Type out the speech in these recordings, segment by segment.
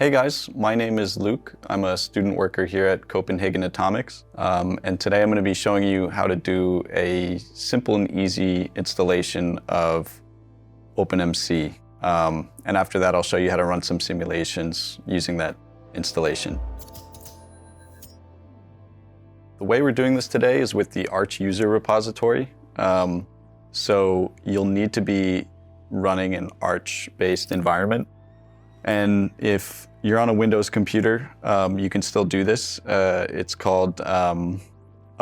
Hey guys, my name is Luke. I'm a student worker here at Copenhagen Atomics. And today I'm going to be showing you how to do a simple and easy installation of OpenMC. And after that, I'll show you how to run some simulations using that installation. The way we're doing this today is with the Arch user repository. So you'll need to be running an Arch-based environment. And if you're on a Windows computer, you can still do this. It's called a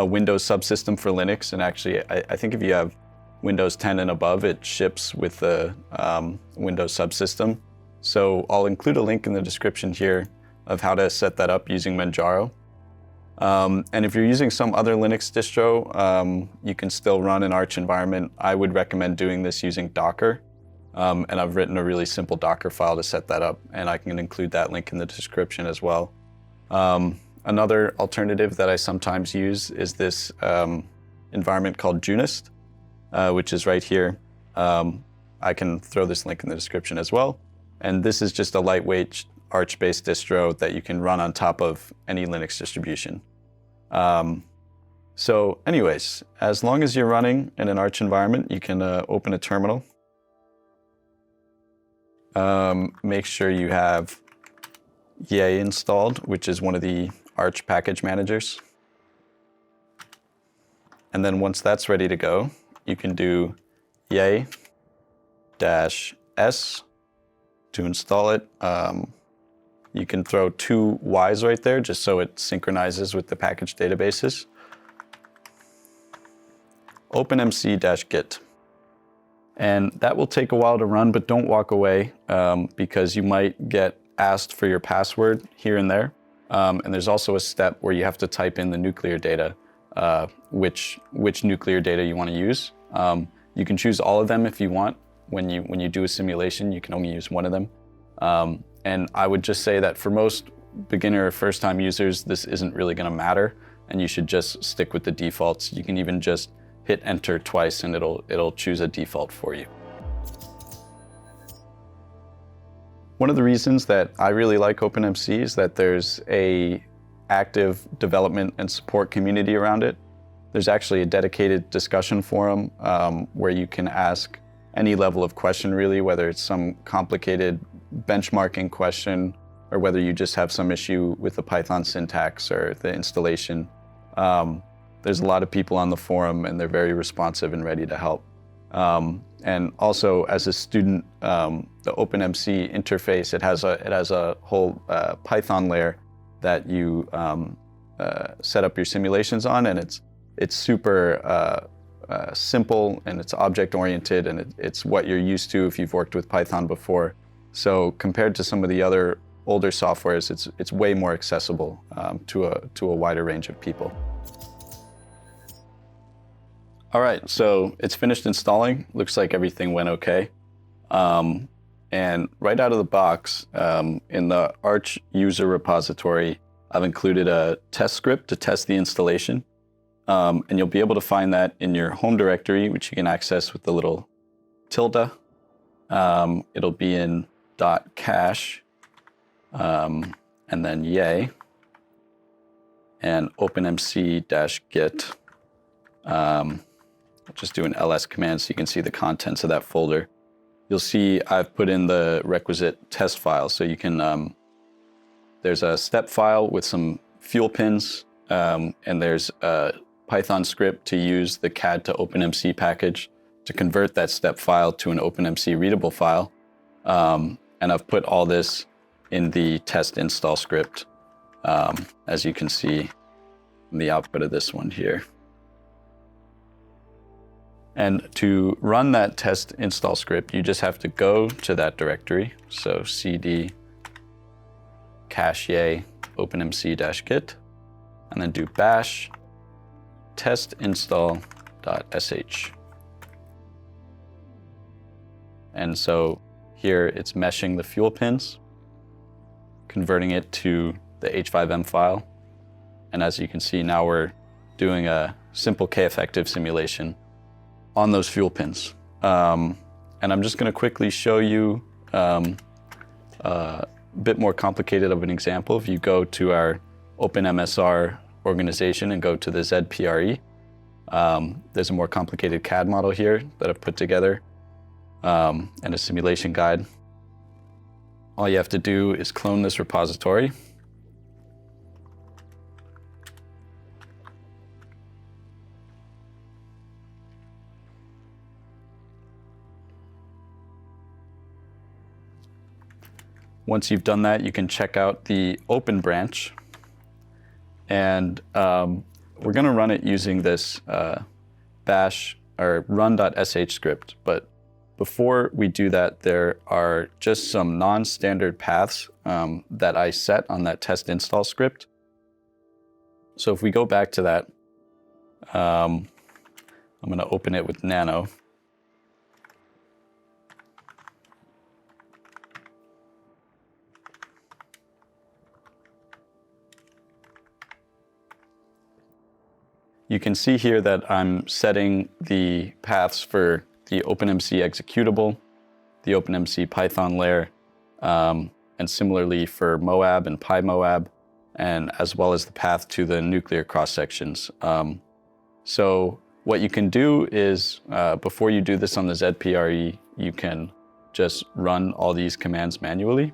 Windows subsystem for Linux. And actually, I think if you have Windows 10 and above, it ships with the Windows subsystem. So I'll include a link in the description here of how to set that up using Manjaro. And if you're using some other Linux distro, you can still run an Arch environment. I would recommend doing this using Docker. And I've written a really simple Docker file to set that up, and I can include that link in the description as well. Another alternative that I sometimes use is this environment called Junist, which is right here. I can throw this link in the description as well. And this is just a lightweight Arch-based distro that you can run on top of any Linux distribution. So anyways, as long as you're running in an Arch environment, you can open a terminal. Make sure you have Yay installed, which is one of the Arch package managers. And then once that's ready to go, you can do Yay-S to install it. You can throw two Ys right there just so it synchronizes with the package databases. OpenMC-git. And that will take a while to run, but don't walk away because you might get asked for your password here and there. And there's also a step where you have to type in the nuclear data, which nuclear data you want to use. You can choose all of them if you want. When you do a simulation, you can only use one of them. And I would just say that for most beginner or first-time users, this isn't really going to matter, and you should just stick with the defaults. You can even just hit enter twice and it'll choose a default for you. One of the reasons that I really like OpenMC is that there's a active development and support community around it. There's actually a dedicated discussion forum where you can ask any level of question really, whether it's some complicated benchmarking question or whether you just have some issue with the Python syntax or the installation. There's a lot of people on the forum and they're very responsive and ready to help. And also as a student, the OpenMC interface, it has a whole Python layer that you set up your simulations on, and it's super simple and it's object oriented and it's what you're used to if you've worked with Python before. So compared to some of the other older softwares, it's way more accessible to a wider range of people. All right, so it's finished installing. Looks like everything went okay. And right out of the box, in the Arch user repository, I've included a test script to test the installation. And you'll be able to find that in your home directory, which you can access with the little tilde. It'll be in .cache, and then yay, and OpenMC-git. I'll just do an ls command so you can see the contents of that folder. You'll see I've put in the requisite test file. So you can, there's a step file with some fuel pins, and there's a Python script to use the CAD to OpenMC package to convert that step file to an OpenMC readable file. And I've put all this in the test install script, as you can see in the output of this one here. And to run that test install script, you just have to go to that directory. So cd cache yay openmc-git, and then do bash test install.sh. And so here it's meshing the fuel pins, converting it to the H5M file. And as you can see, now we're doing a simple K-effective simulation on those fuel pins. And I'm just going to quickly show you bit more complicated of an example, if you go to our OpenMSR organization and go to the ZPRE, there's a more complicated CAD model here that I've put together and a simulation guide. All you have to do is clone this repository. Once you've done that, you can check out the open branch. And we're going to run it using this bash or run.sh script. But before we do that, there are just some non-standard paths that I set on that test install script. So if we go back to that, I'm going to open it with Nano. You can see here that I'm setting the paths for the OpenMC executable, the OpenMC Python layer, and similarly for Moab and PyMoab, and as well as the path to the nuclear cross-sections. So what you can do is, before you do this on the ZPRE, you can just run all these commands manually.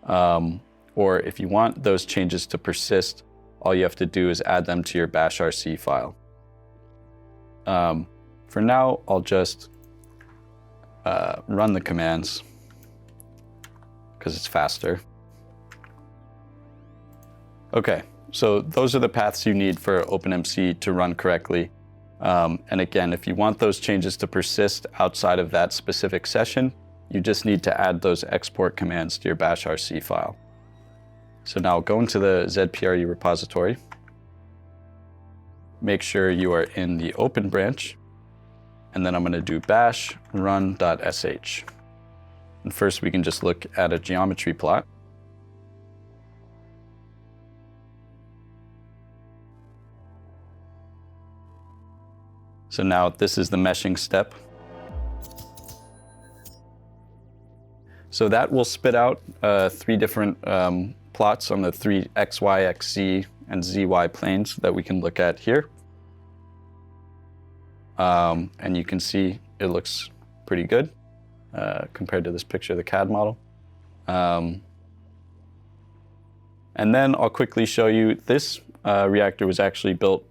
Or if you want those changes to persist, all you have to do is add them to your bashrc file. For now, I'll just run the commands because it's faster. Okay, so those are the paths you need for OpenMC to run correctly. And again, if you want those changes to persist outside of that specific session, you just need to add those export commands to your bashrc file. So now go into the ZPRE repository. Make sure you are in the open branch. And then I'm going to do bash run.sh. And first we can just look at a geometry plot. So now this is the meshing step. So that will spit out 3 different plots on the 3 XY, XZ, and ZY planes that we can look at here. And you can see it looks pretty good compared to this picture of the CAD model. And then I'll quickly show you this reactor was actually built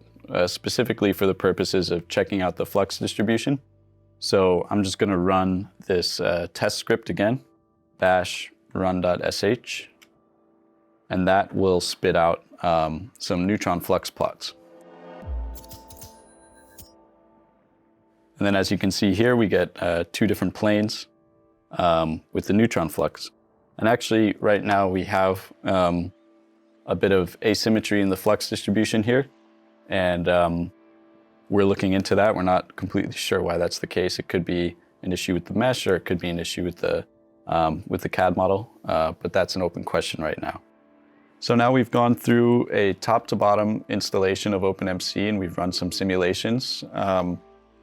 specifically for the purposes of checking out the flux distribution. So I'm just going to run this test script again, bash run.sh, and that will spit out some neutron flux plots. And then as you can see here, we get 2 different planes with the neutron flux. And actually, right now we have a bit of asymmetry in the flux distribution here. And we're looking into that. We're not completely sure why that's the case. It could be an issue with the mesh, or it could be an issue with the CAD model, but that's an open question right now. So now we've gone through a top to bottom installation of OpenMC, and we've run some simulations.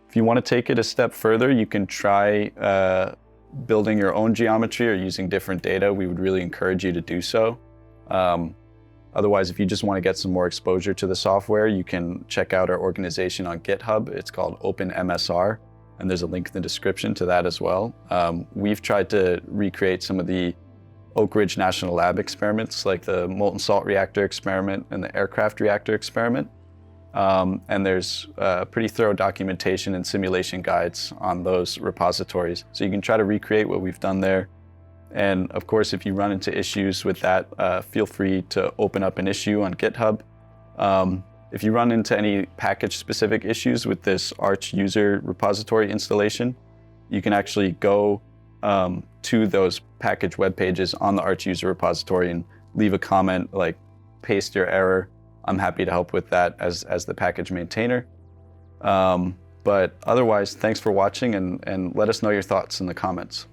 If you want to take it a step further, you can try building your own geometry or using different data. We would really encourage you to do so. Otherwise, if you just want to get some more exposure to the software, you can check out our organization on GitHub. It's called OpenMSR, and there's a link in the description to that as well. We've tried to recreate some of the Oak Ridge National Lab experiments, like the molten salt reactor experiment and the aircraft reactor experiment. And there's pretty thorough documentation and simulation guides on those repositories. So you can try to recreate what we've done there. And of course, if you run into issues with that, feel free to open up an issue on GitHub. If you run into any package-specific issues with this Arch user repository installation, you can actually go to those package web pages on the Arch user repository and leave a comment, like paste your error. I'm happy to help with that as the package maintainer. But otherwise, thanks for watching, and let us know your thoughts in the comments.